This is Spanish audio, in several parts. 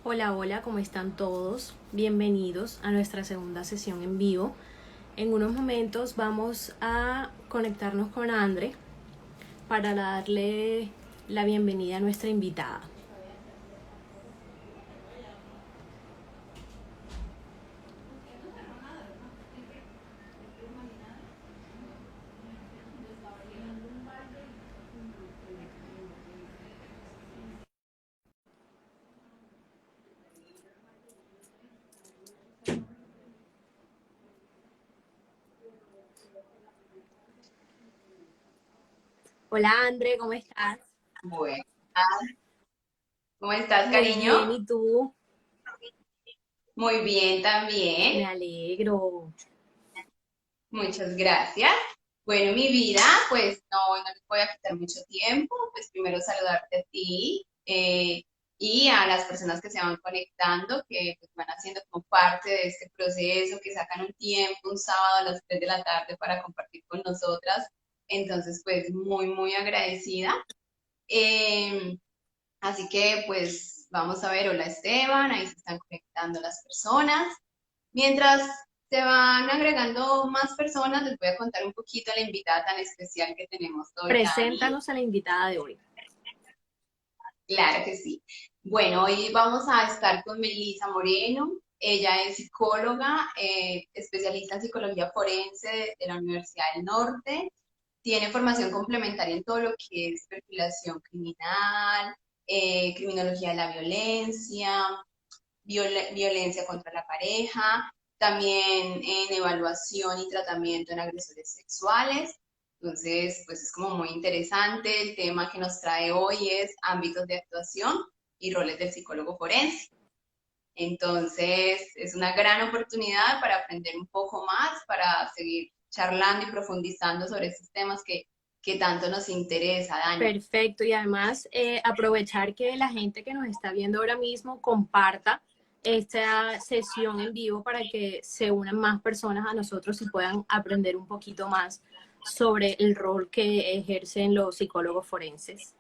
Hola, hola, ¿cómo están todos? Bienvenidos a nuestra segunda sesión en vivo. En unos momentos vamos a conectarnos con Andre para darle la bienvenida a nuestra invitada. Hola, Andre, ¿cómo estás? Bueno, ¿cómo estás, Muy cariño? bien, ¿y tú? Muy bien Me también. alegro. Muchas gracias. Bueno, mi vida, pues no les voy a quitar mucho tiempo. Pues primero saludarte a ti y a las personas que se van conectando, que pues, van haciendo como parte de este proceso, que sacan un tiempo, un sábado a las 3 de la tarde para compartir con nosotras. Entonces, pues muy, muy agradecida. Eh, Así que pues vamos a ver, hola Esteban, ahí se están conectando las personas. Mientras se van agregando más personas, les voy a contar un poquito a la invitada tan especial que tenemos hoy, Dani. Preséntanos a la invitada de hoy. Claro que sí. Bueno, hoy vamos a estar con Melisa Moreno. Ella es psicóloga, especialista en psicología forense de la Universidad del Norte. Tiene formación complementaria en todo lo que es perfilación criminal, criminología de la violencia, violencia contra la pareja, también en evaluación y tratamiento en agresores sexuales. Entonces, pues es como muy interesante. El tema que nos trae hoy es ámbitos de actuación y roles del psicólogo forense. Entonces, es una gran oportunidad para aprender un poco más, para seguir charlando y profundizando sobre estos temas que tanto nos interesa, Dani. Perfecto, y además aprovechar que la gente que nos está viendo ahora mismo comparta esta sesión en vivo para que se unan más personas a nosotros y puedan aprender un poquito más sobre el rol que ejercen los psicólogos forenses.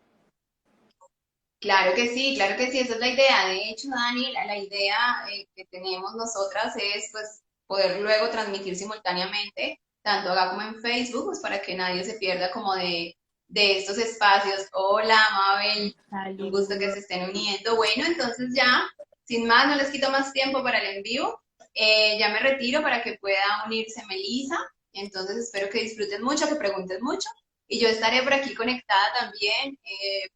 Claro que sí, esa es la idea. De hecho, Dani, la idea que tenemos nosotras es pues poder luego transmitir simultáneamente, tanto acá como en Facebook, pues para que nadie se pierda como de estos espacios. Hola, Mabel, un gusto que Saludos. se estén uniendo. Bueno, entonces ya, sin más, no les quito más tiempo para el envío. Ya me retiro para que pueda unirse Melissa. Entonces espero que disfruten mucho, que pregunten mucho. Y yo estaré por aquí conectada también,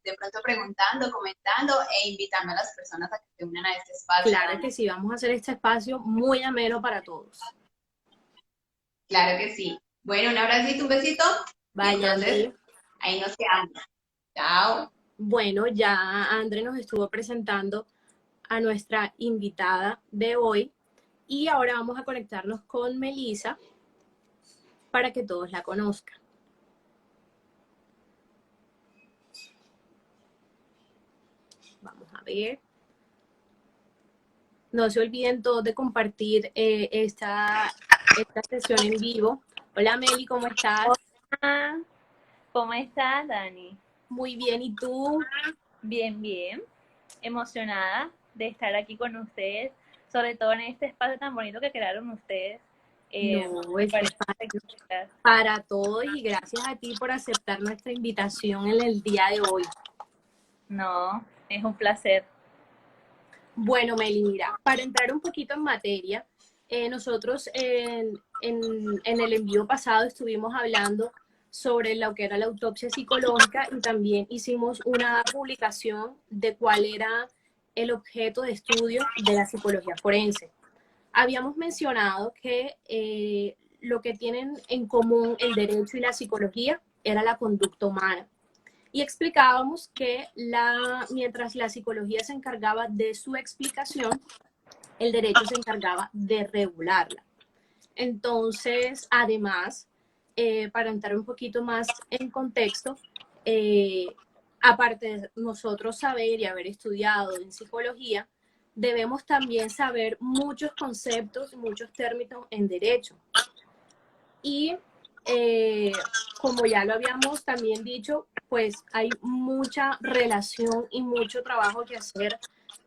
de pronto preguntando, comentando e invitando a las personas a que se unan a este espacio, Claro Dani. que sí, vamos a hacer este espacio muy ameno para todos. Claro que sí. Bueno, un abracito, un besito y Vaya, entonces André. ahí nos quedamos. Chao. Bueno, ya André nos estuvo presentando a nuestra invitada de hoy y ahora vamos a conectarnos con Melissa para que todos la conozcan. Vamos a ver. No se olviden todos de compartir esta sesión en vivo. Hola Meli, ¿cómo estás? Hola, ¿cómo estás, Dani? Muy bien, ¿y tú? Bien, bien. Emocionada de estar aquí con ustedes, sobre todo en este espacio tan bonito que crearon ustedes. No, Me este es parece espectacular. para todos y gracias a ti por aceptar nuestra invitación en el día de hoy. No, es un placer. Bueno, Meli, mira, para entrar un poquito en materia, nosotros en el envío pasado estuvimos hablando sobre lo que era la autopsia psicológica y también hicimos una publicación de cuál era el objeto de estudio de la psicología forense. Habíamos mencionado que lo que tienen en común el derecho y la psicología era la conducta humana y explicábamos que mientras la psicología se encargaba de su explicación, el derecho se encargaba de regularla. Entonces, además, para entrar un poquito más en contexto, eh, aparte de nosotros saber y haber estudiado en psicología, debemos también saber muchos conceptos, muchos términos en derecho. Y como ya lo habíamos también dicho, pues hay mucha relación y mucho trabajo que hacer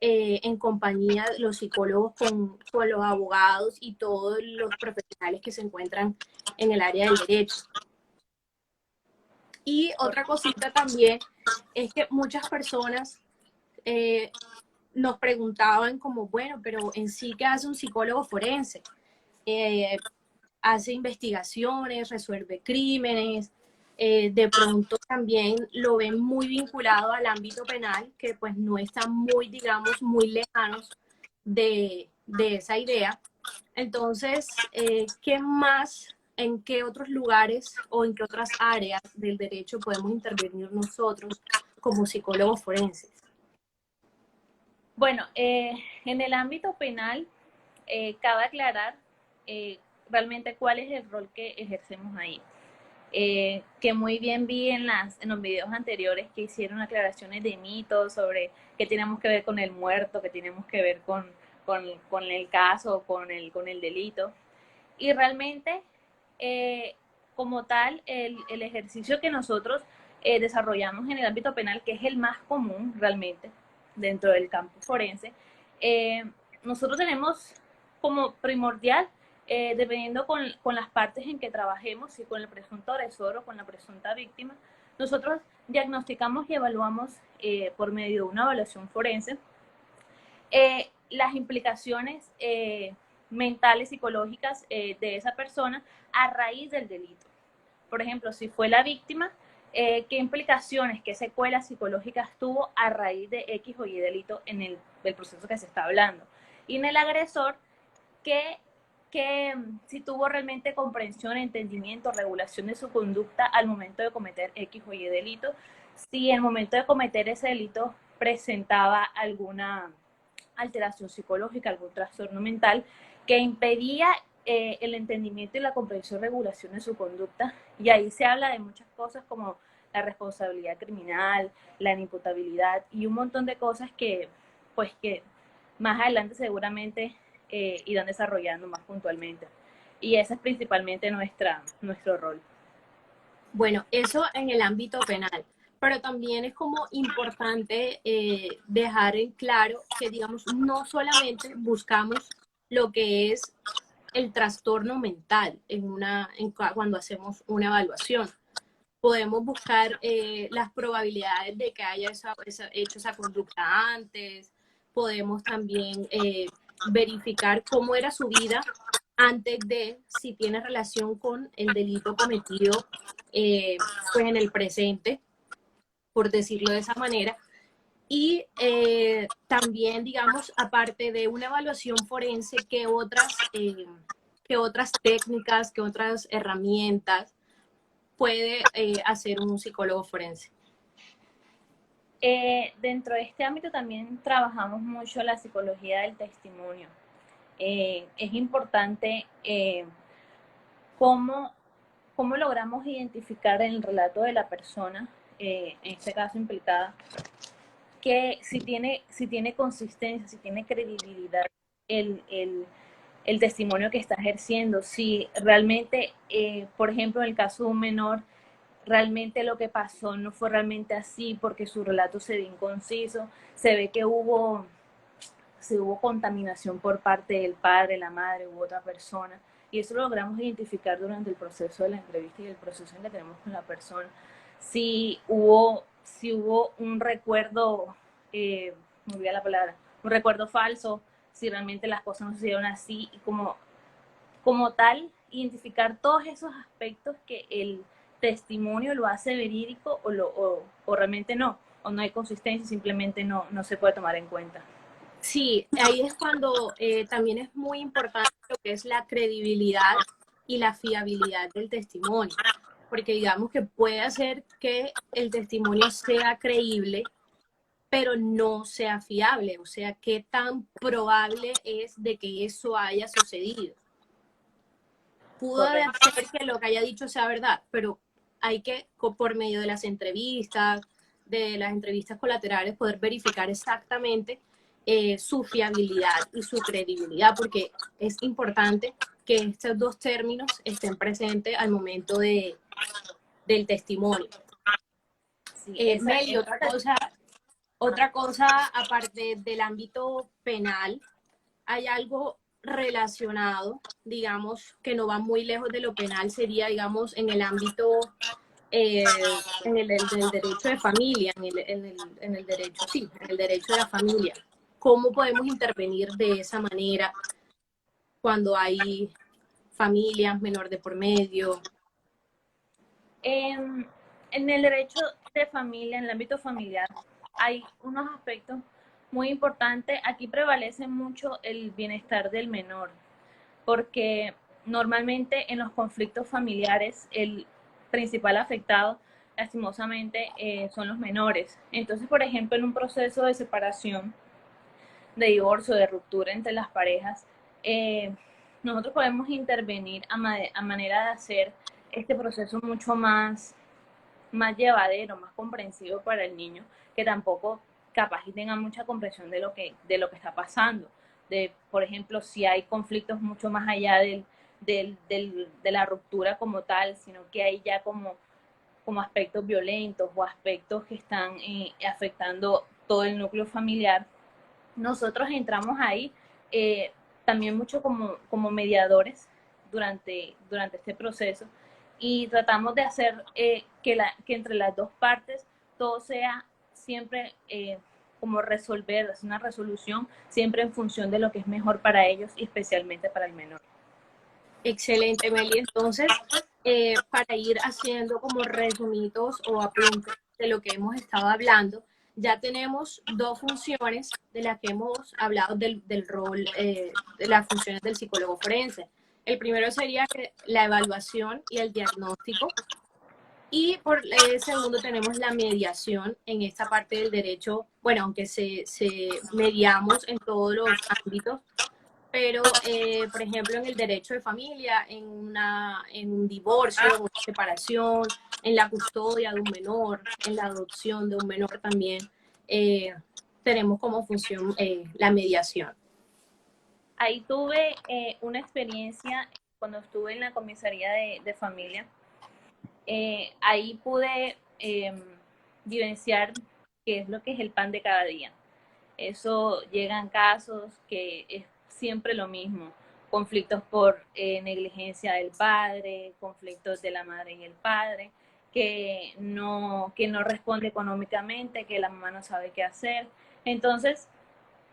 en compañía de los psicólogos con los abogados y todos los profesionales que se encuentran en el área del derecho. Y otra cosita también es que muchas personas nos preguntaban como, bueno, pero en sí, ¿qué hace un psicólogo forense? Hace investigaciones, resuelve crímenes, de pronto también lo ven muy vinculado al ámbito penal, que pues no están muy, digamos, muy lejanos de esa idea. Entonces, ¿qué más, en qué otros lugares o en qué otras áreas del derecho podemos intervenir nosotros como psicólogos forenses? Bueno, en el ámbito penal, cabe aclarar realmente cuál es el rol que ejercemos ahí. Que muy bien vi en los videos anteriores que hicieron aclaraciones de mitos sobre qué tenemos que ver con el muerto, qué tenemos que ver con el caso, con el delito. Y realmente, como tal, el ejercicio que nosotros desarrollamos en el ámbito penal, que es el más común realmente dentro del campo forense, nosotros tenemos como primordial, dependiendo con las partes en que trabajemos, si con el presunto agresor o con la presunta víctima, nosotros diagnosticamos y evaluamos por medio de una evaluación forense las implicaciones mentales, psicológicas de esa persona a raíz del delito. Por ejemplo, si fue la víctima, qué implicaciones, qué secuelas psicológicas tuvo a raíz de X o Y delito en el proceso que se está hablando. Y en el agresor, que si tuvo realmente comprensión, entendimiento, regulación de su conducta al momento de cometer X o Y delito, si en el momento de cometer ese delito presentaba alguna alteración psicológica, algún trastorno mental que impedía el entendimiento y la comprensión y regulación de su conducta. Y ahí se habla de muchas cosas como la responsabilidad criminal, la inimputabilidad y un montón de cosas que, pues, que más adelante seguramente irán desarrollando más puntualmente. Y ese es principalmente nuestro rol. Bueno, eso en el ámbito penal, pero también es como importante dejar en claro que, digamos, no solamente buscamos lo que es el trastorno mental cuando hacemos una evaluación. Podemos buscar las probabilidades de que haya hecho esa conducta antes, podemos también verificar cómo era su vida antes de si tiene relación con el delito cometido pues en el presente, por decirlo de esa manera. Y también, digamos, aparte de una evaluación forense, qué otras técnicas, qué otras herramientas puede hacer un psicólogo forense? Dentro de este ámbito también trabajamos mucho la psicología del testimonio. Es importante cómo logramos identificar en el relato de la persona, en este caso implicada, que si tiene consistencia, si tiene credibilidad el testimonio que está ejerciendo, si realmente, por ejemplo, en el caso de un menor, realmente lo que pasó no fue realmente así porque su relato se ve inconciso, se ve que hubo contaminación por parte del padre, la madre u otra persona, y eso lo logramos identificar durante el proceso de la entrevista y el proceso en que tenemos con la persona. Si hubo un recuerdo, me olvidé la palabra, un recuerdo falso, si realmente las cosas no se dieron así, y como tal, identificar todos esos aspectos que el testimonio lo hace verídico o realmente no, o no hay consistencia, simplemente no se puede tomar en cuenta. Sí, ahí es cuando también es muy importante lo que es la credibilidad y la fiabilidad del testimonio, porque digamos que puede hacer que el testimonio sea creíble, pero no sea fiable, o sea, qué tan probable es de que eso haya sucedido. Pudo ser que lo que haya dicho sea verdad, pero hay que, por medio de las entrevistas colaterales, poder verificar exactamente su fiabilidad y su credibilidad, porque es importante que estos dos términos estén presentes al momento del testimonio. Sí, Meli, Otra cosa, aparte del ámbito penal, hay algo relacionado, digamos, que no va muy lejos de lo penal, sería, digamos, en el ámbito, del derecho de familia, en el derecho, sí, en el derecho de la familia. ¿Cómo podemos intervenir de esa manera cuando hay familias, menor de por medio? En el derecho de familia, en el ámbito familiar, hay unos aspectos muy importantes. Aquí prevalece mucho el bienestar del menor, porque normalmente en los conflictos familiares el principal afectado, lastimosamente, son los menores. Entonces, por ejemplo, en un proceso de separación, de divorcio, de ruptura entre las parejas, nosotros podemos intervenir a manera de hacer este proceso mucho más llevadero, más comprensivo para el niño, que tampoco capaz y tenga mucha comprensión de lo que está pasando. Por ejemplo, si hay conflictos mucho más allá de la ruptura como tal, sino que hay ya como aspectos violentos o aspectos que están afectando todo el núcleo familiar, nosotros entramos ahí también mucho como mediadores durante este proceso y tratamos de hacer que entre las dos partes todo sea siempre como resolver, hacer una resolución siempre en función de lo que es mejor para ellos y especialmente para el menor. Excelente, Meli. Entonces, para ir haciendo como resumidos o apuntes de lo que hemos estado hablando, ya tenemos dos funciones de las que hemos hablado del rol, de las funciones del psicólogo forense. El primero sería la evaluación y el diagnóstico. Y por segundo tenemos la mediación en esta parte del derecho, bueno, aunque se mediamos en todos los ámbitos, pero por ejemplo en el derecho de familia, en un divorcio, una separación, en la custodia de un menor, en la adopción de un menor también, tenemos como función la mediación. Ahí tuve una experiencia cuando estuve en la comisaría de familia. Ahí pude vivenciar qué es lo que es el pan de cada día. Eso llegan casos que es siempre lo mismo, conflictos por negligencia del padre, conflictos de la madre y el padre, que no responde económicamente, que la mamá no sabe qué hacer. Entonces,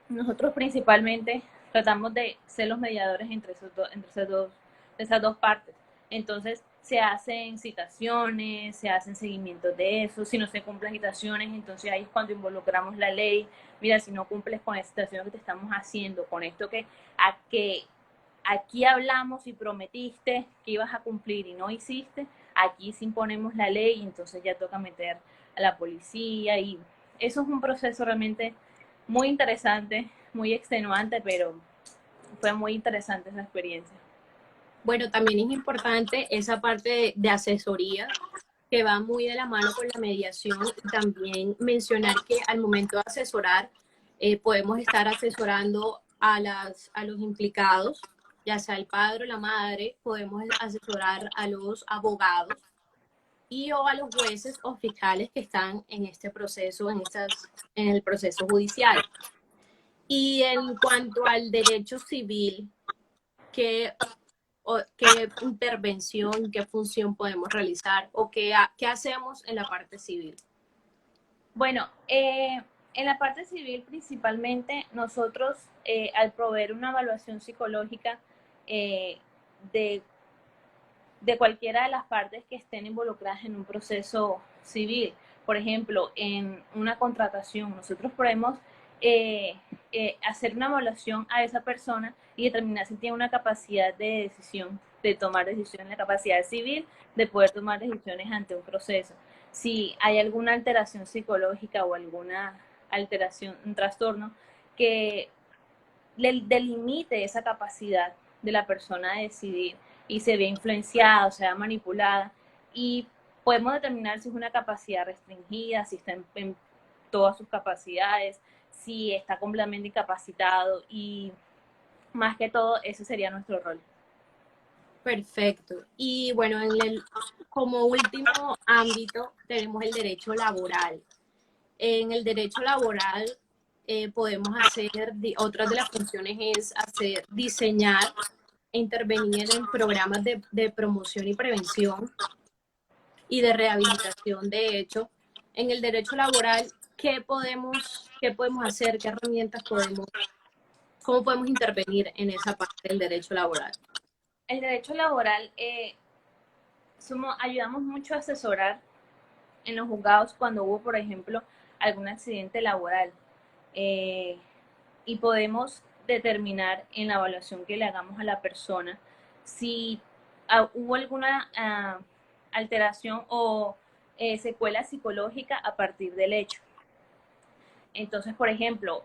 nosotros principalmente tratamos de ser los mediadores esas dos partes. Entonces, se hacen citaciones, se hacen seguimientos de eso. Si no se cumplen citaciones, entonces ahí es cuando involucramos la ley. Mira, si no cumples con la citación que te estamos haciendo, con esto que aquí hablamos y prometiste que ibas a cumplir y no hiciste, aquí sí imponemos la ley y entonces ya toca meter a la policía y eso es un proceso realmente muy interesante, muy extenuante, pero fue muy interesante esa experiencia. Bueno, también es importante esa parte de asesoría que va muy de la mano con la mediación y también mencionar que al momento de asesorar podemos estar asesorando a los implicados, ya sea el padre o la madre, podemos asesorar a los abogados y o a los jueces o fiscales que están en este proceso, en el proceso judicial. Y en cuanto al derecho civil, ¿qué, qué intervención, qué función podemos realizar o qué hacemos en la parte civil? Bueno, en la parte civil principalmente nosotros al proveer una evaluación psicológica de cualquiera de las partes que estén involucradas en un proceso civil. Por ejemplo, en una contratación, nosotros podemos hacer una evaluación a esa persona y determinar si tiene una capacidad de decisión, de tomar decisiones, la capacidad civil de poder tomar decisiones ante un proceso. Si hay alguna alteración psicológica o alguna alteración, un trastorno que le delimite esa capacidad de la persona de decidir y se ve influenciada o sea manipulada y podemos determinar si es una capacidad restringida, si está en todas sus capacidades, si está completamente incapacitado y más que todo ese sería nuestro rol. Perfecto. Y bueno, como último ámbito tenemos el derecho laboral. En el derecho laboral podemos hacer, otras de las funciones es diseñar e intervenir en programas de promoción y prevención y de rehabilitación. De hecho, en el derecho laboral, qué podemos hacer? ¿Qué herramientas cómo podemos intervenir en esa parte del derecho laboral? El derecho laboral, ayudamos mucho a asesorar en los juzgados cuando hubo, por ejemplo, algún accidente laboral. Y podemos determinar en la evaluación que le hagamos a la persona si hubo alguna alteración o secuela psicológica a partir del hecho. Entonces, por ejemplo,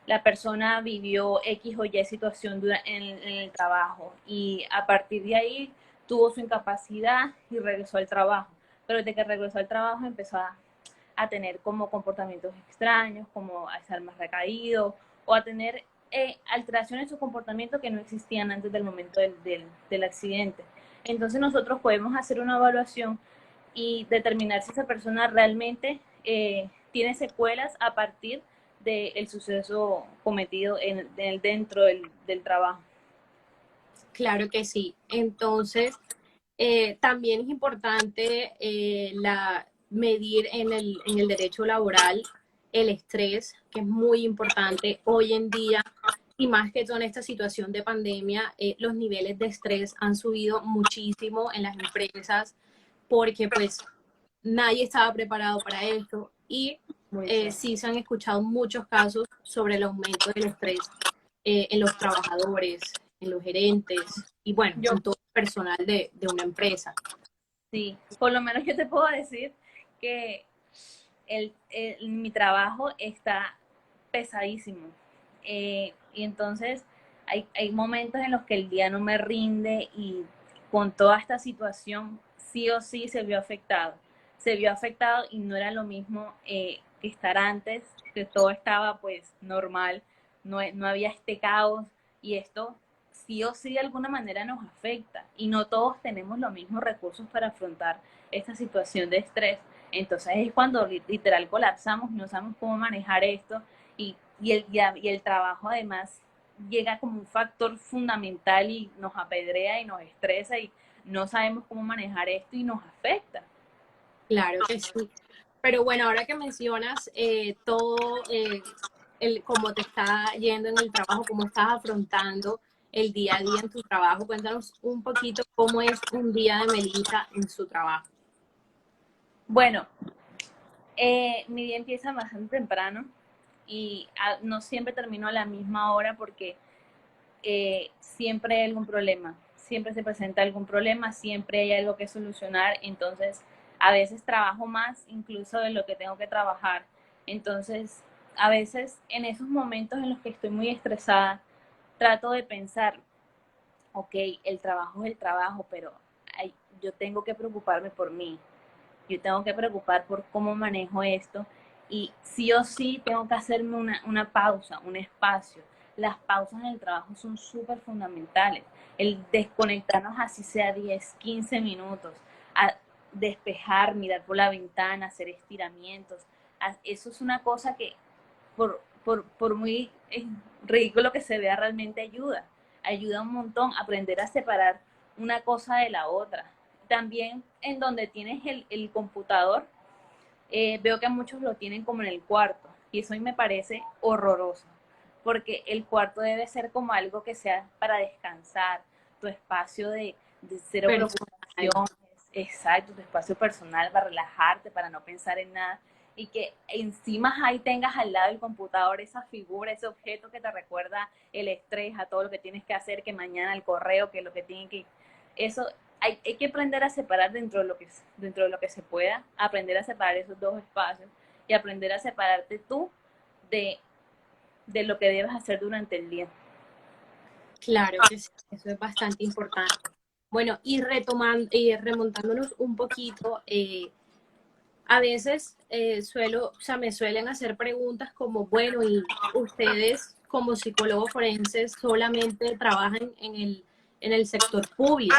la persona vivió X o Y situación en el trabajo y a partir de ahí tuvo su incapacidad y regresó al trabajo. Pero desde que regresó al trabajo empezó a tener como comportamientos extraños, como a estar más recaído o a tener alteraciones en su comportamiento que no existían antes del momento del accidente. Entonces nosotros podemos hacer una evaluación y determinar si esa persona realmente tiene secuelas a partir del suceso cometido dentro del trabajo. Claro que sí. Entonces, también es importante medir en el derecho laboral el estrés, que es muy importante hoy en día, y más que todo en esta situación de pandemia, los niveles de estrés han subido muchísimo en las empresas porque pues nadie estaba preparado para esto y sí se han escuchado muchos casos sobre el aumento del estrés en los trabajadores, en los gerentes y bueno, en todo el personal de una empresa. Sí, por lo menos yo te puedo decir que mi trabajo está pesadísimo. Y entonces hay momentos en los que el día no me rinde y con toda esta situación sí o sí se vio afectado. Se vio afectado y no era lo mismo que estar antes, que todo estaba pues normal, no había este caos y esto sí o sí de alguna manera nos afecta y no todos tenemos los mismos recursos para afrontar esta situación de estrés. Entonces es cuando literal colapsamos y no sabemos cómo manejar esto y el trabajo además llega como un factor fundamental y nos apedrea y nos estresa y no sabemos cómo manejar esto y nos afecta. Claro que sí. Pero bueno, ahora que mencionas todo, cómo te está yendo en el trabajo, cómo estás afrontando el día a día en tu trabajo, cuéntanos un poquito cómo es un día de Melissa en su trabajo. Bueno, mi día empieza bastante temprano y no siempre termino a la misma hora porque siempre hay algún problema, siempre se presenta algún problema, siempre hay algo que solucionar, entonces a veces trabajo más incluso de lo que tengo que trabajar. Entonces, a veces en esos momentos en los que estoy muy estresada, trato de pensar, ok, el trabajo es el trabajo, pero yo tengo que preocuparme por mí, yo tengo que preocupar por cómo manejo esto y sí o sí tengo que hacerme una pausa, un espacio. Las pausas en el trabajo son súper fundamentales. El desconectarnos así sea 10, 15 minutos, a despejar, mirar por la ventana, hacer estiramientos. Eso es una cosa que por muy ridículo que se vea realmente ayuda. Ayuda un montón a aprender a separar una cosa de la otra. También en donde tienes el computador, veo que muchos lo tienen como en el cuarto y eso a mí me parece horroroso porque el cuarto debe ser como algo que sea para descansar, tu espacio de cero preocupaciones, exacto, tu espacio personal para relajarte, para no pensar en nada y que encima ahí tengas al lado del computador esa figura, ese objeto que te recuerda el estrés, a todo lo que tienes que hacer, que mañana el correo, que lo que tienen que... Eso hay que aprender a separar dentro de lo que se pueda, aprender a separar esos dos espacios y aprender a separarte tú de lo que debes hacer durante el día. Claro que sí, eso es bastante importante. Bueno, y remontándonos un poquito, a veces me suelen hacer preguntas como, bueno, ¿y ustedes como psicólogos forenses solamente trabajan en el sector público?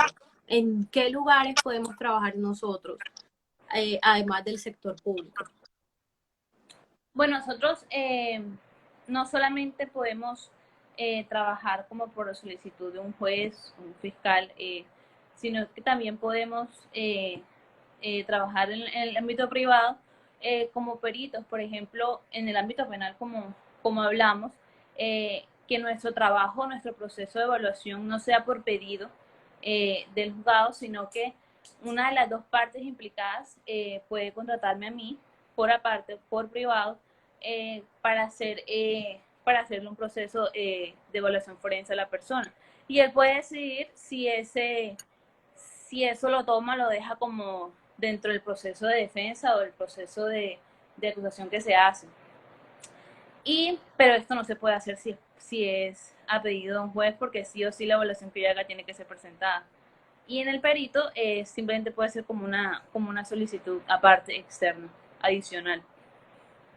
¿En qué lugares podemos trabajar nosotros, además del sector público? Bueno, nosotros no solamente podemos trabajar como por solicitud de un juez, un fiscal, sino que también podemos trabajar en el ámbito privado como peritos, por ejemplo, en el ámbito penal, como hablamos, que nuestro trabajo, nuestro proceso de evaluación no sea por pedido del juzgado, sino que una de las dos partes implicadas puede contratarme a mí por aparte, por privado, para hacerle un proceso de evaluación forense a la persona. Y él puede decidir si eso lo toma, lo deja como dentro del proceso de defensa o del proceso de acusación que se hace. Pero esto no se puede hacer si es a pedido de un juez, porque sí o sí la evaluación que yo haga tiene que ser presentada. Y en el perito simplemente puede ser como una solicitud aparte, externa, adicional.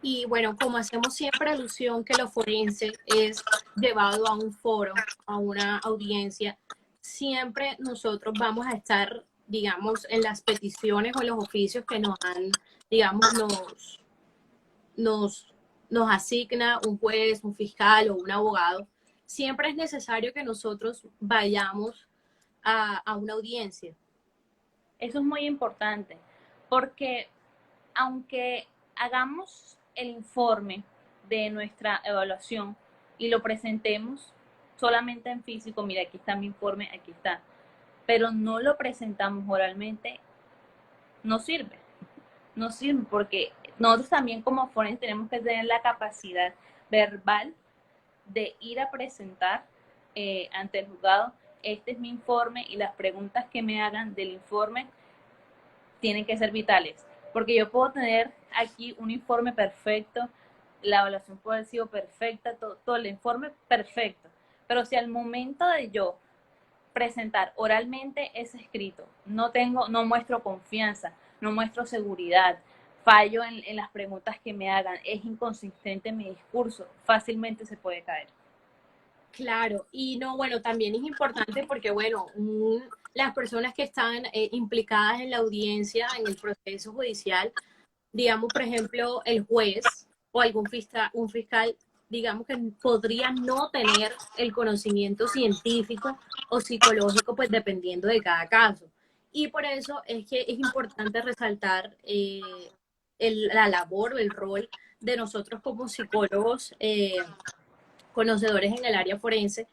Y bueno, como hacemos siempre alusión que lo forense es llevado a un foro, a una audiencia, siempre nosotros vamos a estar, digamos, en las peticiones o en los oficios que nos han, digamos, nos, nos asigna un juez, un fiscal o un abogado. Siempre es necesario que nosotros vayamos a una audiencia. Eso es muy importante, porque aunque hagamos el informe de nuestra evaluación y lo presentemos solamente en físico, mira, aquí está mi informe, aquí está, pero no lo presentamos oralmente, no sirve. No sirve porque nosotros también como forenses tenemos que tener la capacidad verbal de ir a presentar ante el juzgado, este es mi informe y las preguntas que me hagan del informe tienen que ser vitales, porque yo puedo tener aquí un informe perfecto, la evaluación puede haber sido perfecta, todo el informe perfecto, pero si al momento de yo presentar oralmente ese escrito, no muestro confianza, no muestro seguridad, fallo en las preguntas que me hagan, es inconsistente mi discurso, fácilmente se puede caer. Claro, y no, bueno, también es importante porque, bueno, las personas que están implicadas en la audiencia, en el proceso judicial, digamos, por ejemplo, el juez o un fiscal, digamos que podría no tener el conocimiento científico o psicológico, pues dependiendo de cada caso. Y por eso es que es importante resaltar la labor o el rol de nosotros como psicólogos conocedores en el área forense,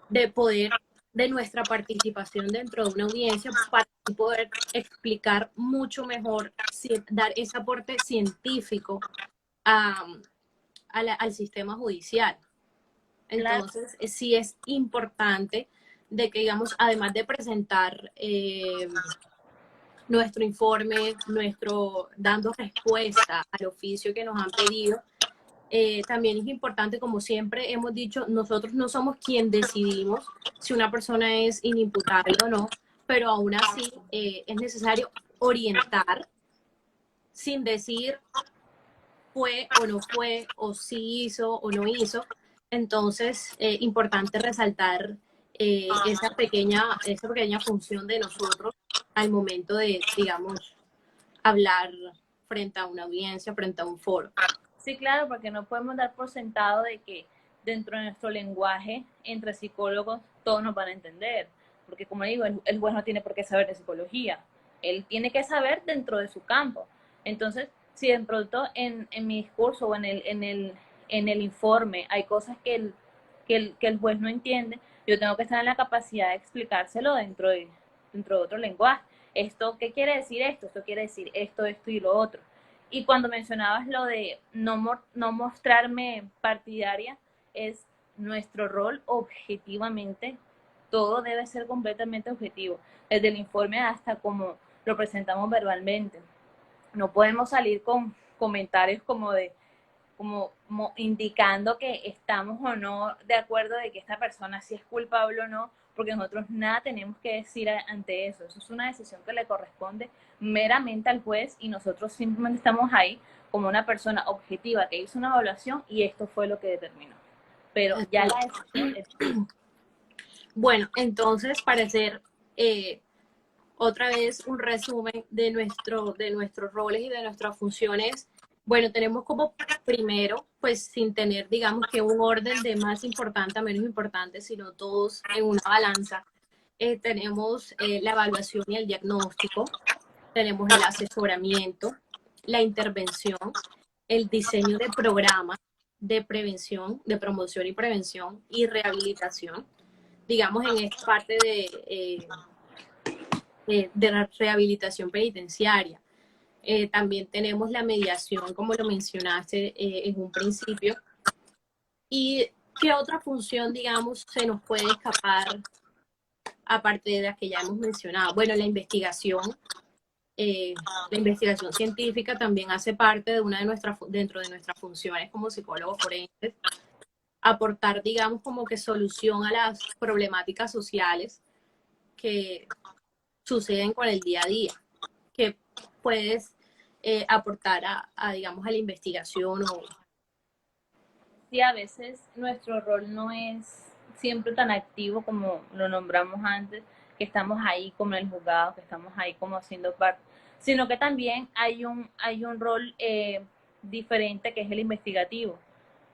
de poder, de nuestra participación dentro de una audiencia para poder explicar mucho mejor, dar ese aporte científico a, al sistema judicial. Claro. Entonces, sí es importante de que, digamos, además de presentar nuestro informe, dando respuesta al oficio que nos han pedido, también es importante, como siempre hemos dicho, nosotros no somos quien decidimos si una persona es inimputable o no, pero aún así es necesario orientar sin decir fue o no fue, o sí hizo o no hizo. Entonces, importante resaltar esa pequeña función de nosotros al momento de, digamos, hablar frente a una audiencia, frente a un foro. Sí, claro, porque no podemos dar por sentado de que dentro de nuestro lenguaje, entre psicólogos, todos nos van a entender. Porque como digo, el juez no tiene por qué saber de psicología. Él tiene que saber dentro de su campo. Entonces, si de pronto en mi discurso o en el informe hay cosas que el juez no entiende, yo tengo que estar en la capacidad de explicárselo dentro de otro lenguaje. ¿Esto qué quiere decir esto? Esto quiere decir esto, esto y lo otro. Y cuando mencionabas lo de no mostrarme partidaria, es nuestro rol objetivamente, todo debe ser completamente objetivo, desde el informe hasta como lo presentamos verbalmente. No podemos salir con comentarios como indicando que estamos o no de acuerdo de que esta persona sí es culpable o no, porque nosotros nada tenemos que decir ante eso. Eso es una decisión que le corresponde meramente al juez y nosotros simplemente estamos ahí como una persona objetiva que hizo una evaluación y esto fue lo que determinó. Pero ya la decisión es... Bueno, entonces, para hacer otra vez un resumen de nuestros roles y de nuestras funciones Bueno, tenemos como primero, pues sin tener, digamos que un orden de más importante a menos importante, sino todos en una balanza. Tenemos la evaluación y el diagnóstico, tenemos el asesoramiento, la intervención, el diseño de programas de prevención, de promoción y prevención y rehabilitación, digamos en esta parte de la rehabilitación penitenciaria. También tenemos la mediación, como lo mencionaste en un principio. ¿Y qué otra función, digamos, se nos puede escapar aparte de las que ya hemos mencionado? Bueno, eh, la investigación científica también hace parte de una de dentro de nuestras funciones como psicólogos forenses, aportar, digamos, como que solución a las problemáticas sociales que suceden con el día a día, que puedes aportar digamos, a la investigación o... Sí, a veces nuestro rol no es siempre tan activo como lo nombramos antes, que estamos ahí como en el juzgado, que estamos ahí como haciendo parte, sino que también hay un rol diferente que es el investigativo.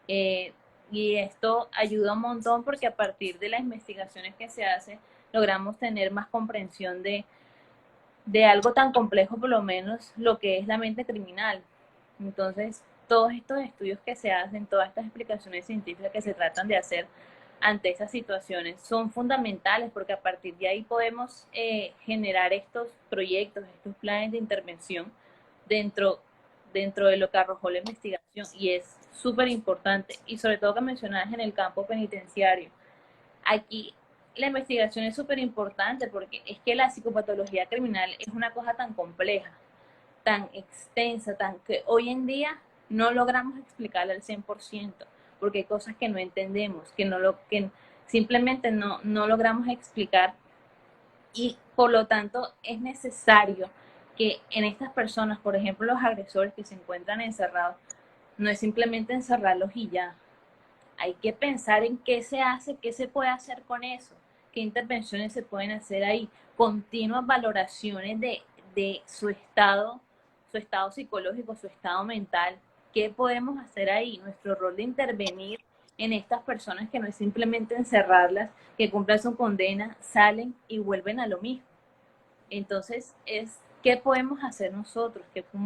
Eh, y esto ayuda un montón porque a partir de las investigaciones que se hacen logramos tener más comprensión de algo tan complejo, por lo menos lo que es la mente criminal. Entonces, todos estos estudios que se hacen, todas estas explicaciones científicas que se tratan de hacer ante esas situaciones son fundamentales porque a partir de ahí podemos generar estos proyectos, estos planes de intervención dentro, dentro de lo que arrojó la investigación y es súper importante y sobre todo que mencionabas en el campo penitenciario. Aquí la investigación es súper importante porque es que la psicopatología criminal es una cosa tan compleja, tan extensa, tan que hoy en día no logramos explicarla al 100%, porque hay cosas que no entendemos, que simplemente no logramos explicar y por lo tanto es necesario que en estas personas, por ejemplo, los agresores que se encuentran encerrados, no es simplemente encerrarlos y ya, hay que pensar en qué se hace, qué se puede hacer con eso, qué intervenciones se pueden hacer ahí, continuas valoraciones de su estado psicológico, su estado mental, qué podemos hacer ahí, nuestro rol de intervenir en estas personas que no es simplemente encerrarlas, que cumplan su condena, salen y vuelven a lo mismo. Entonces, es qué podemos hacer nosotros,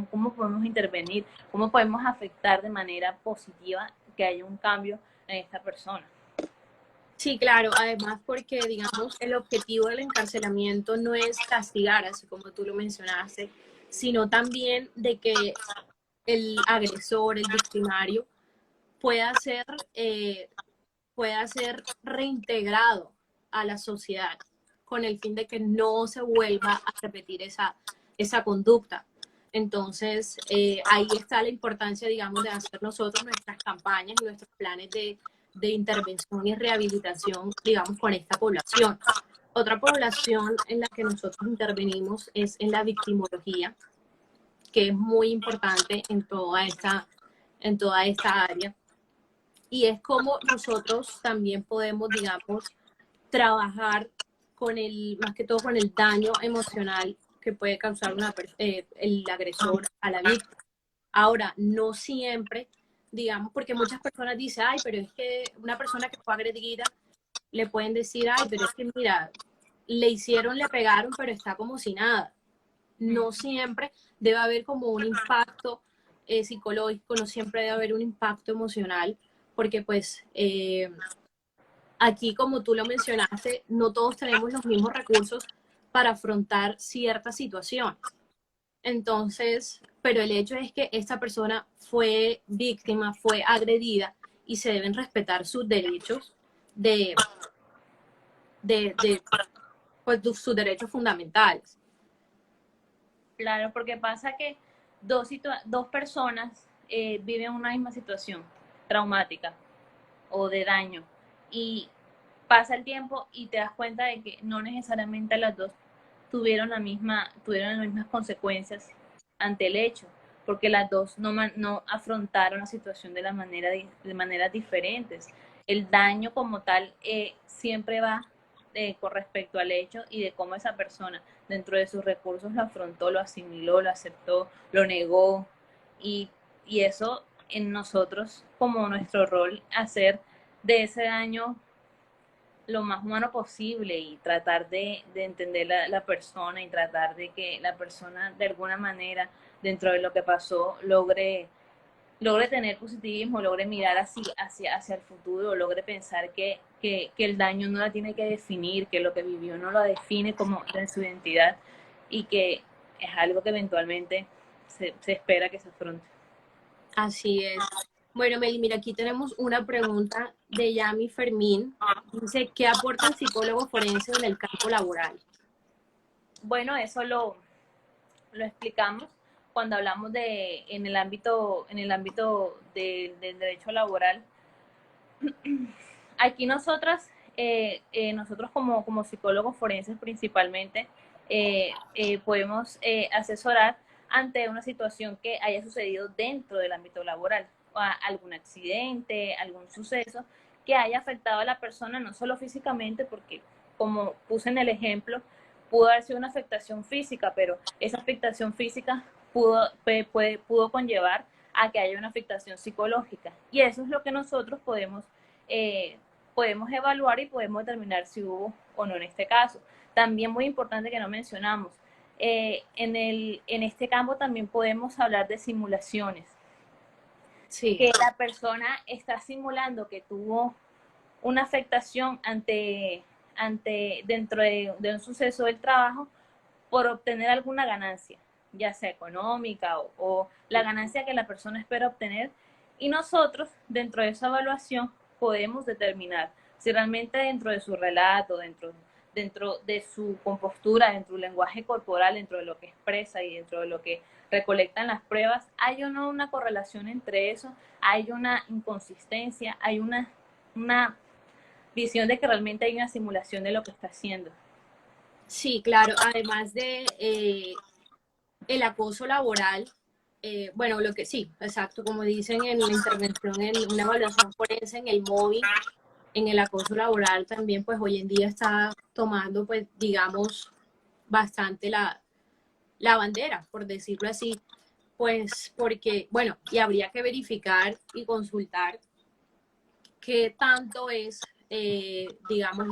cómo podemos intervenir, cómo podemos afectar de manera positiva que haya un cambio en esta persona. Sí, claro, además porque, digamos, el objetivo del encarcelamiento no es castigar, así como tú lo mencionaste, sino también de que el agresor, el victimario, pueda ser, eh, pueda ser reintegrado a la sociedad con el fin de que no se vuelva a repetir esa conducta. Entonces, ahí está la importancia, digamos, de hacer nosotros nuestras campañas y nuestros planes de intervención y rehabilitación, digamos, con esta población. Otra población en la que nosotros intervenimos es en la victimología, que es muy importante en toda esta área. Y es como nosotros también podemos, digamos, trabajar con más que todo con el daño emocional que puede causar el agresor a la víctima. Ahora, no siempre, digamos, porque muchas personas dicen, ay, pero es que una persona que fue agredida, le pueden decir, ay, pero es que mira, le pegaron, pero está como si nada. No siempre debe haber como un impacto psicológico, no siempre debe haber un impacto emocional, porque pues aquí, como tú lo mencionaste, no todos tenemos los mismos recursos para afrontar ciertas situaciones. Entonces, pero el hecho es que esta persona fue víctima, fue agredida y se deben respetar sus derechos de, de pues, sus derechos fundamentales. Claro, porque pasa que dos personas viven una misma situación traumática o de daño y pasa el tiempo y te das cuenta de que no necesariamente las dos tuvieron las mismas consecuencias ante el hecho, porque las dos no afrontaron la situación de maneras diferentes. El daño como tal siempre va con respecto al hecho y de cómo esa persona dentro de sus recursos lo afrontó, lo asimiló, lo aceptó, lo negó y y eso en nosotros como nuestro rol, hacer de ese daño lo más humano posible y tratar de entender la persona y tratar de que la persona de alguna manera dentro de lo que pasó logre tener positivismo, logre mirar hacia el futuro, logre pensar que el daño no la tiene que definir, que lo que vivió no lo define como de su identidad y que es algo que eventualmente se espera que se afronte. Así es. Bueno, Meli, mira, aquí tenemos una pregunta de Yami Fermín. Dice, ¿qué aporta el psicólogo forense en el campo laboral? Bueno, eso lo explicamos cuando hablamos en el ámbito del derecho laboral. Aquí nosotros como psicólogos forenses principalmente, podemos asesorar ante una situación que haya sucedido dentro del ámbito laboral, o algún accidente, algún suceso que haya afectado a la persona, no solo físicamente, porque como puse en el ejemplo, pudo haber sido una afectación física, pero esa afectación física pudo conllevar a que haya una afectación psicológica. Y eso es lo que nosotros podemos evaluar y podemos determinar si hubo o no en este caso. También muy importante que no mencionamos, en este campo también podemos hablar de simulaciones. Sí. Que la persona está simulando que tuvo una afectación dentro de un suceso del trabajo por obtener alguna ganancia, ya sea económica o la ganancia que la persona espera obtener. Y nosotros, dentro de esa evaluación, podemos determinar si realmente dentro de su relato, dentro de su compostura, dentro del lenguaje corporal, dentro de lo que expresa y dentro de lo que recolectan las pruebas, hay o no una correlación entre eso, hay una inconsistencia, hay una visión de que realmente hay una simulación de lo que está haciendo. Sí, claro. Además de el acoso laboral, bueno, lo que sí, exacto, como dicen en la intervención, en una evaluación forense, en el móvil, en el acoso laboral también, pues hoy en día está tomando, pues, digamos, bastante la bandera, por decirlo así, pues porque, bueno, y habría que verificar y consultar qué tanto es, digamos,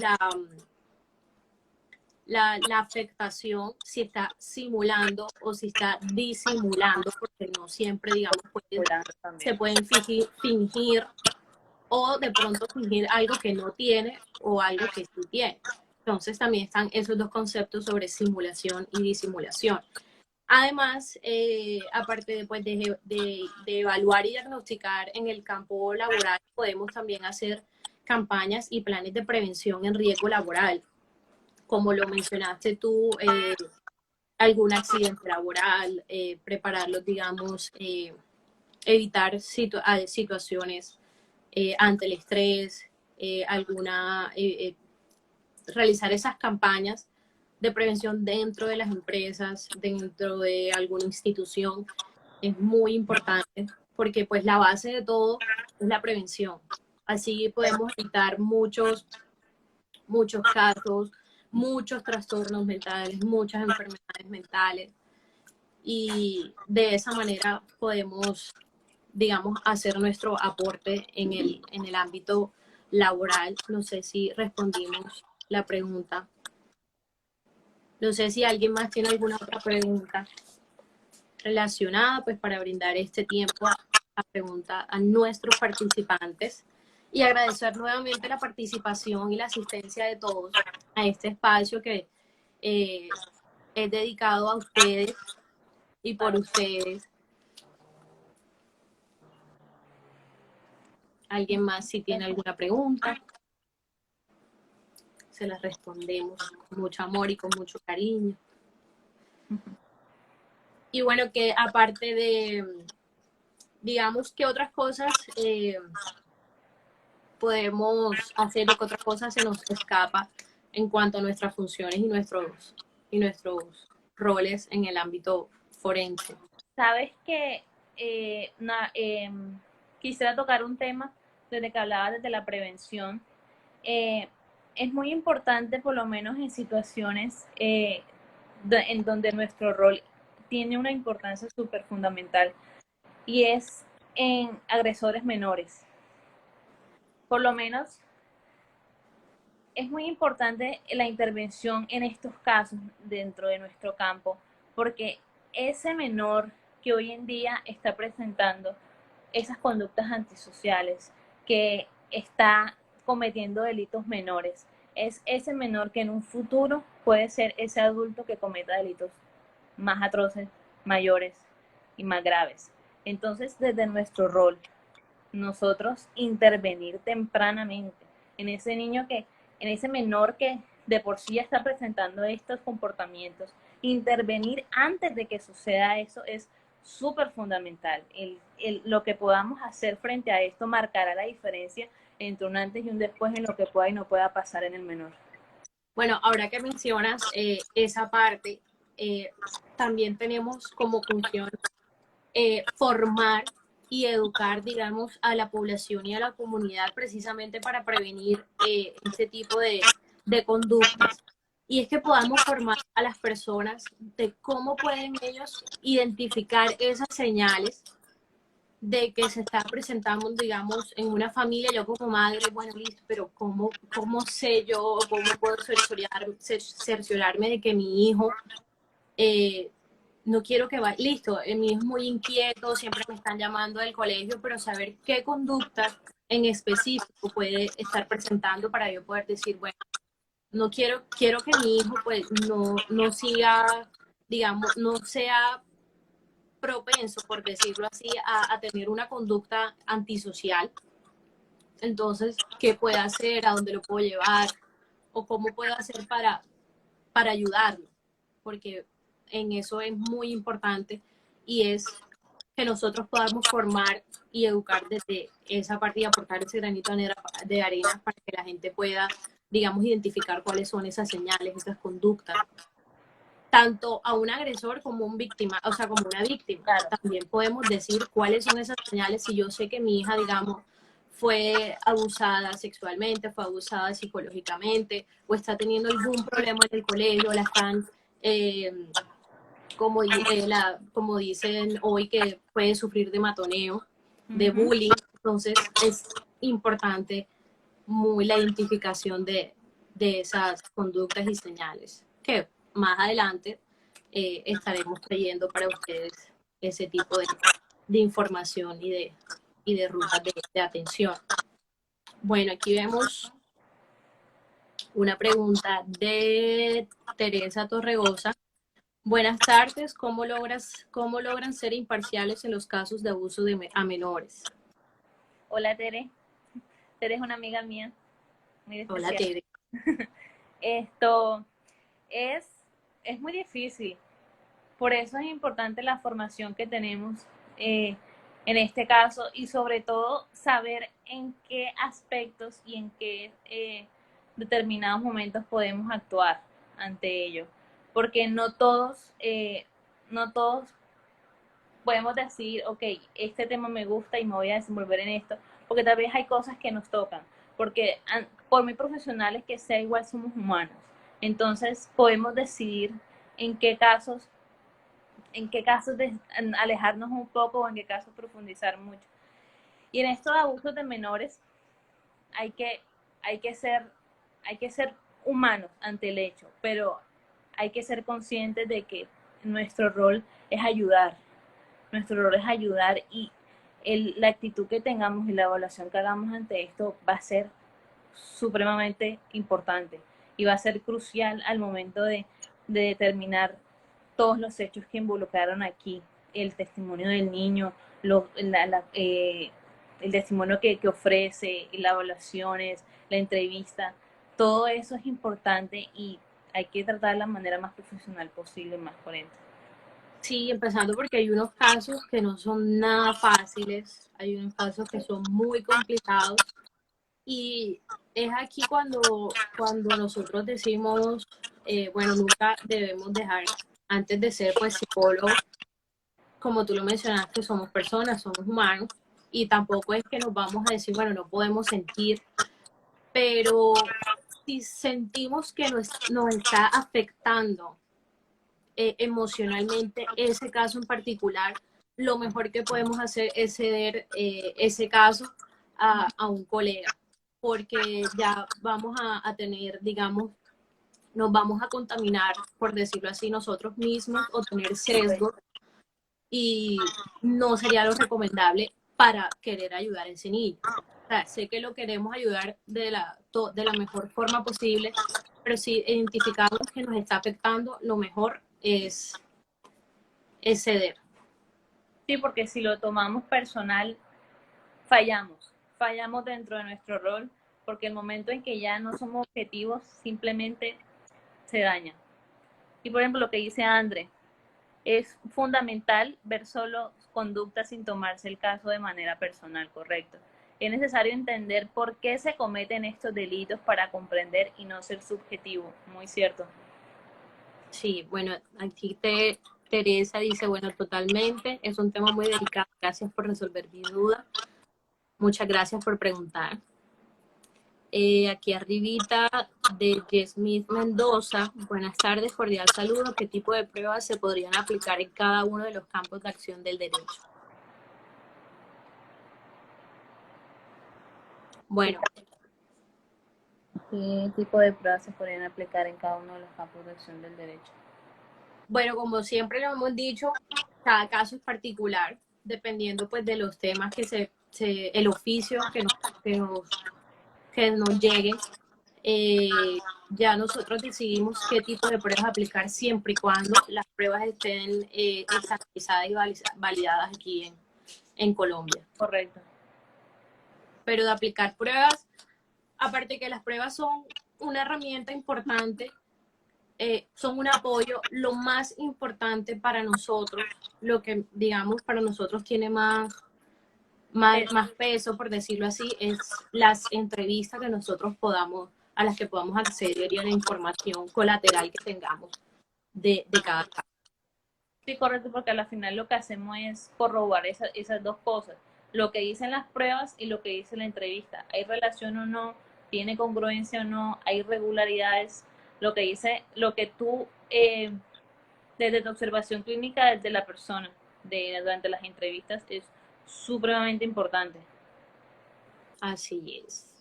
la afectación, si está simulando o si está disimulando, porque no siempre, digamos, se pueden fingir o de pronto fingir algo que no tiene o algo que sí tiene. Entonces también están esos dos conceptos sobre simulación y disimulación. Además, aparte de evaluar y diagnosticar en el campo laboral, podemos también hacer campañas y planes de prevención en riesgo laboral. Como lo mencionaste tú, algún accidente laboral, prepararlos, digamos, evitar situaciones ante el estrés, realizar esas campañas de prevención dentro de las empresas, dentro de alguna institución, es muy importante porque pues la base de todo es la prevención. Así podemos evitar muchos casos, muchos trastornos mentales, muchas enfermedades mentales y de esa manera podemos, digamos, hacer nuestro aporte en el ámbito laboral. No sé si respondimos la pregunta. No sé si alguien más tiene alguna otra pregunta relacionada, pues para brindar este tiempo a pregunta a nuestros participantes y agradecer nuevamente la participación y la asistencia de todos a este espacio que es dedicado a ustedes y por ustedes. ¿Alguien más si tiene alguna pregunta? Se las respondemos con mucho amor y con mucho cariño. Y bueno, que aparte de, digamos, que otras cosas podemos hacer o que otras cosas se nos escapa en cuanto a nuestras funciones y nuestros roles en el ámbito forense. Sabes que quisiera tocar un tema desde que hablaba desde la prevención. Es muy importante, por lo menos en situaciones en donde nuestro rol tiene una importancia súper fundamental. y es en agresores menores. Por lo menos es muy importante la intervención en estos casos dentro de nuestro campo, porque ese menor que hoy en día está presentando esas conductas antisociales, que está cometiendo delitos menores, es ese menor que en un futuro puede ser ese adulto que cometa delitos más atroces, mayores y más graves. Entonces, desde nuestro rol, nosotros intervenir tempranamente en ese niño en ese menor que de por sí está presentando estos comportamientos, intervenir antes de que suceda eso es súper fundamental. Lo que podamos hacer frente a esto marcará la diferencia entre un antes y un después en lo que pueda y no pueda pasar en el menor. Bueno, ahora que mencionas esa parte, también tenemos como función formar y educar, digamos, a la población y a la comunidad precisamente para prevenir este tipo de conductas. Y es que podamos formar a las personas de cómo pueden ellos identificar esas señales de que se está presentando, digamos, en una familia. Yo como madre, bueno, listo, pero ¿cómo sé yo, cómo puedo cerciorarme de que mi hijo no quiero que vaya, listo, mi hijo es muy inquieto, siempre me están llamando del colegio, pero saber qué conducta en específico puede estar presentando para yo poder decir, bueno, no quiero que mi hijo pues no siga, digamos, no sea propenso, por decirlo así, a tener una conducta antisocial. Entonces, ¿qué puede hacer? ¿A dónde lo puedo llevar? ¿O cómo puedo hacer para ayudarlo? Porque en eso es muy importante y es que nosotros podamos formar y educar desde esa parte y aportar ese granito de arena para que la gente pueda, digamos, identificar cuáles son esas señales, esas conductas, tanto a un agresor como un víctima, o sea, como una víctima. Claro. También podemos decir cuáles son esas señales si yo sé que mi hija, digamos, fue abusada sexualmente, fue abusada psicológicamente, o está teniendo algún problema en el colegio, la están, como dicen hoy, que puede sufrir de matoneo, de bullying. Entonces es importante muy la identificación de esas conductas y señales, que más adelante estaremos trayendo para ustedes ese tipo de información y de rutas de atención. Bueno, aquí vemos una pregunta de Teresa Torregosa. Buenas tardes, cómo logran ser imparciales en los casos de abuso a menores? Hola, Tere. Tere es una amiga mía, muy especial. Hola, Tere. Esto es muy difícil. Por eso es importante la formación que tenemos en este caso y sobre todo saber en qué aspectos y en qué determinados momentos podemos actuar ante ello. Porque no todos podemos decir, ok, este tema me gusta y me voy a desenvolver en esto, porque tal vez hay cosas que nos tocan, porque por muy profesionales que sea, igual somos humanos. Entonces podemos decidir en qué casos alejarnos un poco o en qué casos profundizar mucho. Y en estos abusos de menores hay que ser humanos ante el hecho, pero hay que ser conscientes de que nuestro rol es ayudar. Nuestro rol es ayudar y la actitud que tengamos y la evaluación que hagamos ante esto va a ser supremamente importante y va a ser crucial al momento de determinar todos los hechos que involucraron aquí, el testimonio del niño, el testimonio que ofrece, las evaluaciones, la entrevista, todo eso es importante y hay que tratar de la manera más profesional posible, más coherente. Sí, empezando porque hay unos casos que no son nada fáciles, hay unos casos que son muy complicados y es aquí cuando nosotros decimos, bueno, nunca debemos dejar, antes de ser pues psicólogos, como tú lo mencionaste, somos personas, somos humanos y tampoco es que nos vamos a decir, bueno, no podemos sentir, pero si sentimos que nos está afectando emocionalmente ese caso en particular, lo mejor que podemos hacer es ceder ese caso a un colega, porque ya vamos a tener, digamos, nos vamos a contaminar, por decirlo así, nosotros mismos o tener sesgo y no sería lo recomendable para querer ayudar a ese niño. O sea, sé que lo queremos ayudar de la mejor forma posible, pero si identificamos que nos está afectando, lo mejor es ceder. Sí, porque si lo tomamos personal, fallamos dentro de nuestro rol, porque el momento en que ya no somos objetivos, simplemente se daña. Y por ejemplo, lo que dice André, es fundamental ver solo conductas sin tomarse el caso de manera personal, correcto. Es necesario entender por qué se cometen estos delitos para comprender y no ser subjetivo, muy cierto. Sí, bueno, aquí Teresa dice, bueno, totalmente, es un tema muy delicado, gracias por resolver mi duda, muchas gracias por preguntar. Aquí arribita de Smith Mendoza, buenas tardes, cordial saludo, ¿qué tipo de pruebas se podrían aplicar en cada uno de los campos de acción del derecho? Bueno, ¿Qué tipo de pruebas se podrían aplicar en cada uno de los campos de acción del derecho? bueno, como siempre lo hemos dicho, cada caso es particular, dependiendo pues de los temas el oficio que nos lleguen. Ya nosotros decidimos qué tipo de pruebas aplicar siempre y cuando las pruebas estén estandarizadas y validadas aquí en Colombia. Correcto. Pero de aplicar pruebas, aparte que las pruebas son una herramienta importante, son un apoyo, lo más importante para nosotros, lo que digamos para nosotros tiene más peso, por decirlo así, es las entrevistas que nosotros a las que podamos acceder y a la información colateral que tengamos de cada caso. Sí, correcto, porque al final lo que hacemos es corroborar esas dos cosas, lo que dicen las pruebas y lo que dice la entrevista. ¿Hay relación o no? ¿Tiene congruencia o no? ¿Hay irregularidades? Lo que dice, lo que tú, desde tu observación clínica, desde la persona, durante las entrevistas, es supremamente importante. Así es.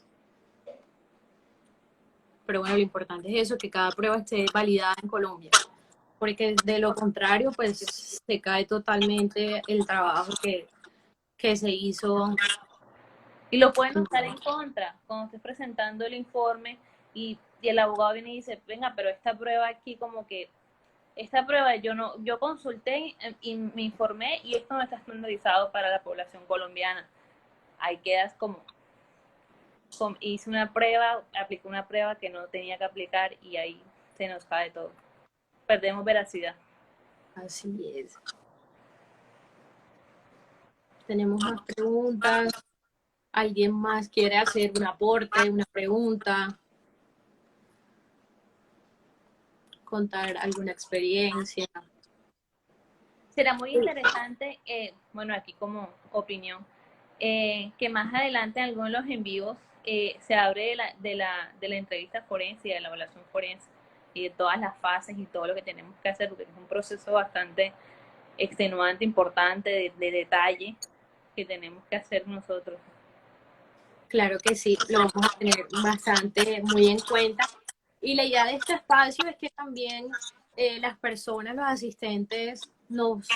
Pero bueno, lo importante es eso, que cada prueba esté validada en Colombia, porque de lo contrario, pues se cae totalmente el trabajo que se hizo. Y lo pueden usar en contra, cuando estés presentando el informe y el abogado viene y dice, venga, pero esta prueba aquí como que, esta prueba yo consulté y me informé y esto no está estandarizado para la población colombiana. Ahí quedas como hice una prueba, apliqué una prueba que no tenía que aplicar y ahí se nos cae todo. Perdemos veracidad. Así es. Tenemos más preguntas. ¿Alguien más quiere hacer un aporte, una pregunta? Contar alguna experiencia. Será muy interesante, bueno, aquí como opinión, que más adelante en algunos de los en vivos se abre de la entrevista forense y de la evaluación forense y de todas las fases y todo lo que tenemos que hacer, porque es un proceso bastante extenuante, importante, de detalle que tenemos que hacer nosotros. Claro que sí, lo vamos a tener bastante muy en cuenta. Y la idea de este espacio es que también las personas, los asistentes, nos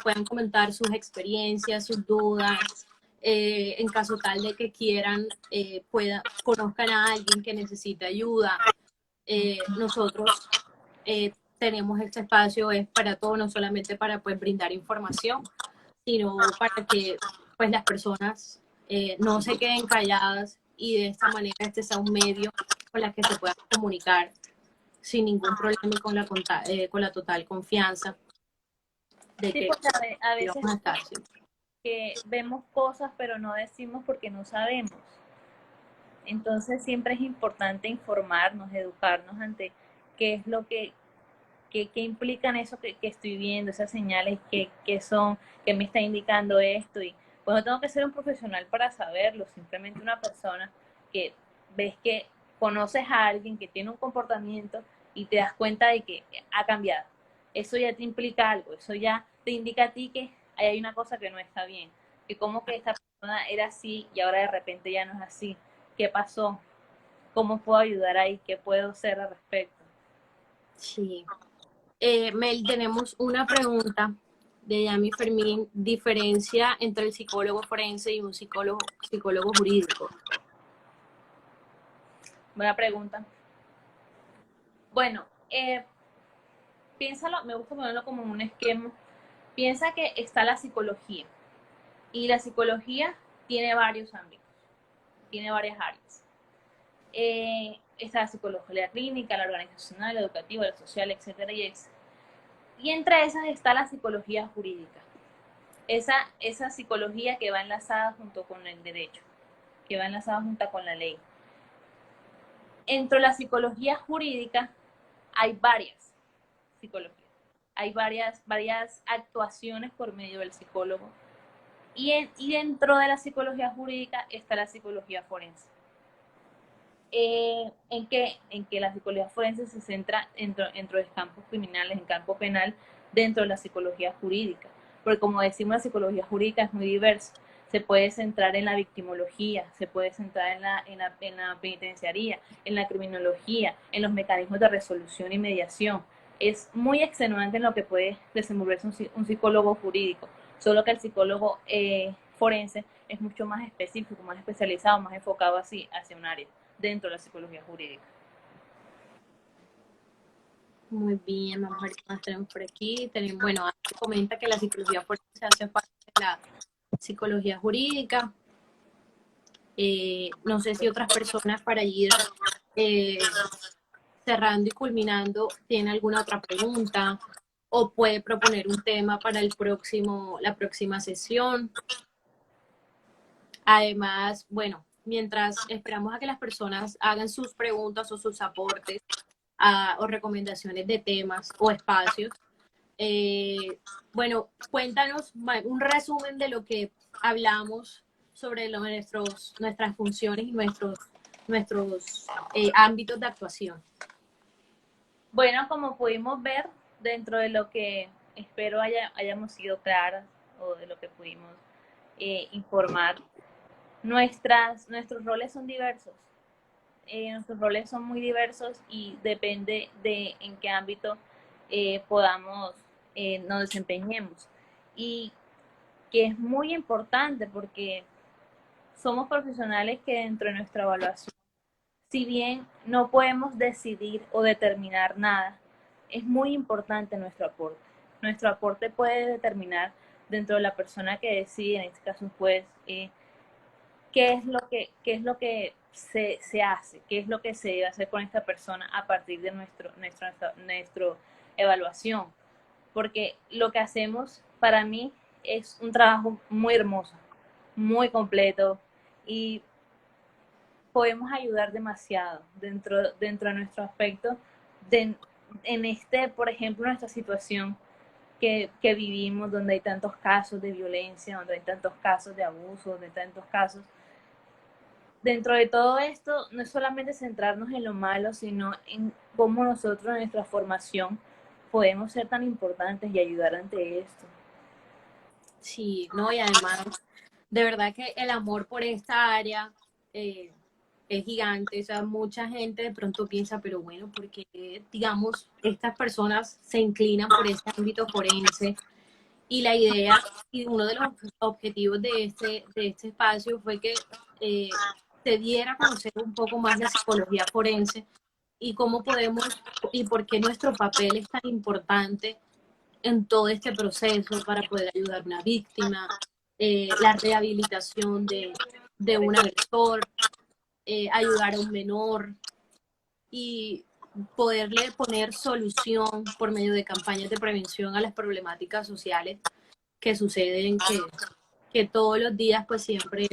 puedan comentar sus experiencias, sus dudas, en caso tal de que quieran, conozcan a alguien que necesite ayuda. Nosotros tenemos este espacio, es para todo, no solamente para pues, brindar información, sino para que pues, las personas no se queden calladas y de esta manera este sea un medio con la que se puedan comunicar sin ningún problema y con la total confianza de Sí, que porque a veces vamos a estar. Sí. que vemos cosas pero no decimos porque no sabemos. Entonces siempre es importante informarnos, educarnos ante qué es lo que implican eso que estoy viendo, esas señales que son, que me está indicando esto. Y pues no tengo que ser un profesional para saberlo, simplemente una persona que ves que conoces a alguien que tiene un comportamiento y te das cuenta de que ha cambiado. Eso ya te implica algo, eso ya te indica a ti que ahí hay una cosa que no está bien, que como que esta persona era así y ahora de repente ya no es así. ¿Qué pasó? ¿Cómo puedo ayudar ahí? ¿Qué puedo hacer al respecto? Sí. Mel, tenemos una pregunta de Yami Fermín. ¿Diferencia entre el psicólogo forense y un psicólogo jurídico? Buena pregunta. Bueno, piénsalo, me gusta ponerlo como un esquema. Piensa que está la psicología y la psicología tiene varios ámbitos, tiene varias áreas. Está la psicología clínica, la organizacional, la educativa, la social, etcétera, y entre esas está la psicología jurídica. Esa psicología que va enlazada junto con el derecho, que va enlazada junto con la ley. Entre la psicología jurídica hay varias psicologías, hay varias actuaciones por medio del psicólogo y dentro de la psicología jurídica está la psicología forense. En que la psicología forense se centra dentro de campos criminales, en campo penal, dentro de la psicología jurídica. Porque como decimos, la psicología jurídica es muy diversa. Se puede centrar en la victimología, se puede centrar en la penitenciaría, en la criminología, en los mecanismos de resolución y mediación. Es muy extenuante en lo que puede desenvolverse un psicólogo jurídico, solo que el psicólogo forense es mucho más específico, más especializado, más enfocado así hacia un área dentro de la psicología jurídica. Muy bien, vamos a ver qué más tenemos por aquí. Bueno, comenta que la psicología forense hace parte de la psicología jurídica. No sé si otras personas para ir cerrando y culminando tienen alguna otra pregunta o puede proponer un tema para la próxima sesión. Además, bueno, mientras esperamos a que las personas hagan sus preguntas o sus aportes o recomendaciones de temas o espacios, bueno, cuéntanos un resumen de lo que hablamos sobre nuestras funciones y nuestros ámbitos de actuación. Bueno, como pudimos ver, dentro de lo que espero hayamos sido claras o de lo que pudimos informar, nuestros roles son diversos. Nuestros roles son muy diversos y depende de en qué ámbito podamos nos desempeñemos. Y que es muy importante porque somos profesionales que dentro de nuestra evaluación, si bien no podemos decidir o determinar nada, es muy importante nuestro aporte. Nuestro aporte puede determinar dentro de la persona que decide, en este caso un juez, qué es lo que se hace, qué es lo que se debe hacer con esta persona a partir de nuestra evaluación. Porque lo que hacemos para mí es un trabajo muy hermoso, muy completo y podemos ayudar demasiado dentro de nuestro aspecto, por ejemplo, nuestra situación que vivimos, donde hay tantos casos de violencia, donde hay tantos casos de abuso, donde hay tantos casos. Dentro de todo esto, no es solamente centrarnos en lo malo, sino en cómo nosotros en nuestra formación podemos ser tan importantes y ayudar ante esto. Sí, no, y además, de verdad que el amor por esta área es gigante. O sea, mucha gente de pronto piensa, pero bueno, porque digamos, estas personas se inclinan por este ámbito forense. Y la idea y uno de los objetivos de este espacio fue que se diera a conocer un poco más la psicología forense y cómo podemos y por qué nuestro papel es tan importante en todo este proceso para poder ayudar a una víctima, la rehabilitación de un agresor, ayudar a un menor y poderle poner solución por medio de campañas de prevención a las problemáticas sociales que suceden, que todos los días pues siempre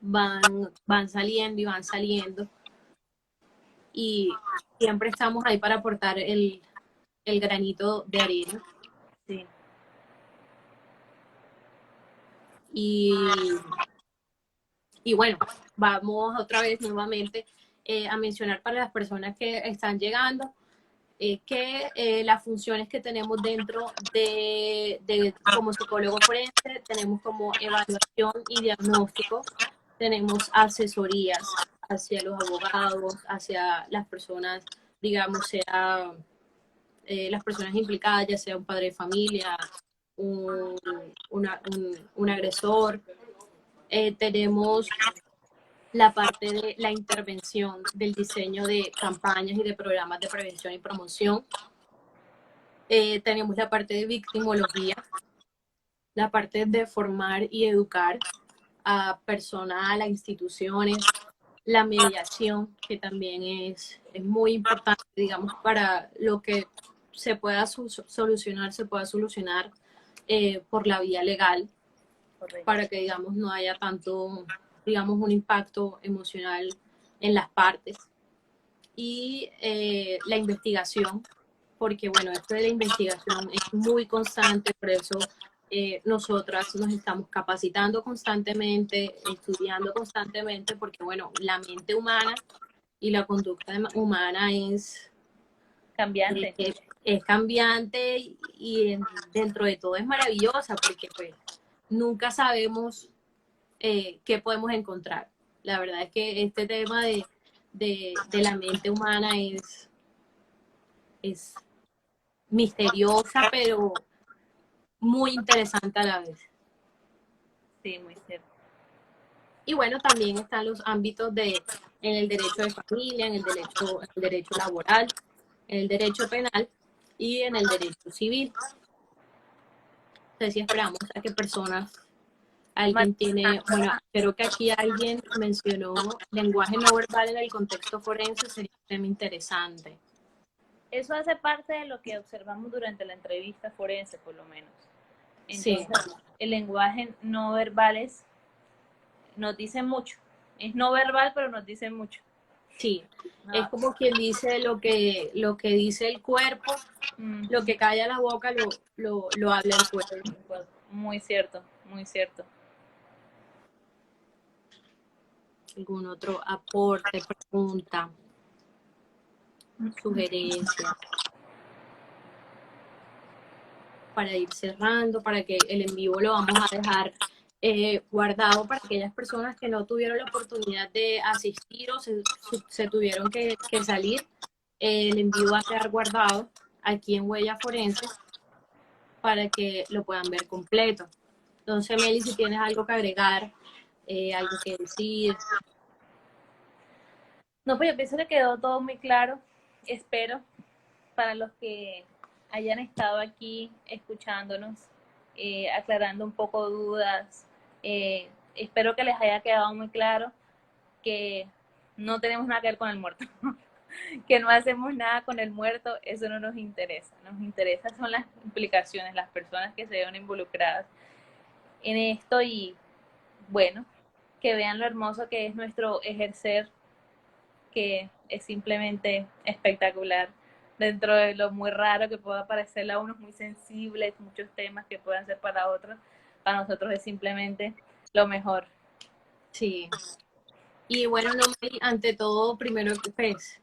van saliendo y van saliendo y siempre estamos ahí para aportar el granito de arena. Sí. Y bueno, vamos otra vez nuevamente a mencionar para las personas que están llegando. las funciones que tenemos dentro como psicólogo forense, tenemos como evaluación y diagnóstico, tenemos asesorías hacia los abogados, hacia las personas, digamos, sea las personas implicadas, ya sea un padre de familia, un, un agresor. Tenemos la parte de la intervención del diseño de campañas y de programas de prevención y promoción. Tenemos la parte de victimología, la parte de formar y educar a personal, a instituciones, la mediación, que también es muy importante, digamos, para lo que se pueda solucionar por la vía legal, Correcto. para que, digamos, no haya tanto, digamos, un impacto emocional en las partes. Y la investigación, porque, bueno, esto de la investigación es muy constante, por eso nosotras nos estamos capacitando constantemente, estudiando constantemente, porque, bueno, la mente humana y la conducta humana Cambiante. es cambiante y dentro de todo es maravillosa, porque pues nunca sabemos qué podemos encontrar. La verdad es que este tema de la mente humana es misteriosa, pero muy interesante a la vez. Sí, muy cierto. Y bueno, también están los ámbitos en el derecho de familia, en el derecho laboral, en el derecho penal y en el derecho civil. Entonces, si esperamos a que alguien tiene, bueno, creo que aquí alguien mencionó lenguaje no verbal en el contexto forense, sería un tema interesante. Eso hace parte de lo que observamos durante la entrevista forense, por lo menos. Entonces, Sí. el lenguaje no verbal nos dice mucho. Es no verbal, pero nos dice mucho. Sí, No. es como quien dice lo que dice el cuerpo, lo que calla la boca lo habla el cuerpo. Muy cierto, muy cierto. ¿Algún otro aporte, pregunta, sugerencia? Para ir cerrando, para que el en vivo lo vamos a dejar guardado para aquellas personas que no tuvieron la oportunidad de asistir o se tuvieron que salir. El en vivo va a quedar guardado aquí en Huella Forense para que lo puedan ver completo. Entonces, Meli, si tienes algo que agregar, algo que decir. No, pues yo pienso que quedó todo muy claro. Espero para los que hayan estado aquí escuchándonos, aclarando un poco dudas. Espero que les haya quedado muy claro que no tenemos nada que ver con el muerto, que no hacemos nada con el muerto, eso no nos interesa. Nos interesa son las implicaciones, las personas que se ven involucradas en esto y bueno, que vean lo hermoso que es nuestro ejercer, que es simplemente espectacular dentro de lo muy raro que pueda parecerle a unos muy sensibles, muchos temas que puedan ser para otros, para nosotros es simplemente lo mejor. Sí. Y bueno, no, Meli, ante todo, primero, pues,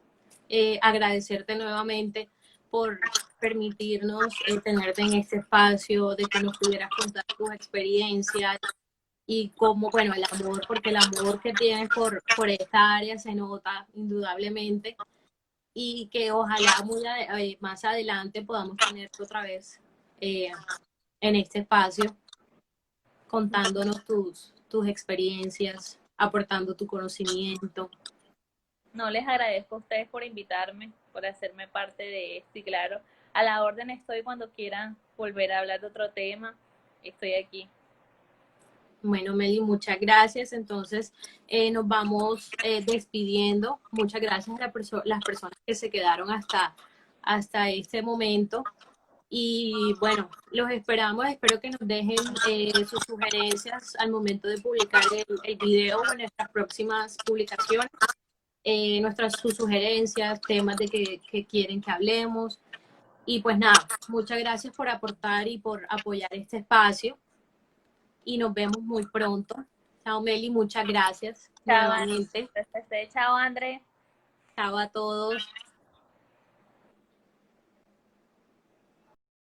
agradecerte nuevamente por permitirnos tenerte en este espacio, de que nos pudieras contar tus experiencias y cómo, bueno, el amor, porque el amor que tienes por esta área se nota indudablemente y que ojalá más adelante podamos tenerte otra vez en este espacio contándonos tus experiencias, aportando tu conocimiento. No, les agradezco a ustedes por invitarme, por hacerme parte de esto y claro, a la orden estoy cuando quieran volver a hablar de otro tema, estoy aquí. Bueno, Meli, muchas gracias. Entonces, nos vamos despidiendo. Muchas gracias a las personas que se quedaron hasta este momento. Y bueno, los esperamos. Espero que nos dejen sus sugerencias al momento de publicar el video o en nuestras próximas publicaciones. Sus sugerencias, temas de que quieren que hablemos. Y pues nada, muchas gracias por aportar y por apoyar este espacio. Y nos vemos muy pronto. Chao, Meli, muchas gracias Chao, nuevamente. chao André. Chao a todos.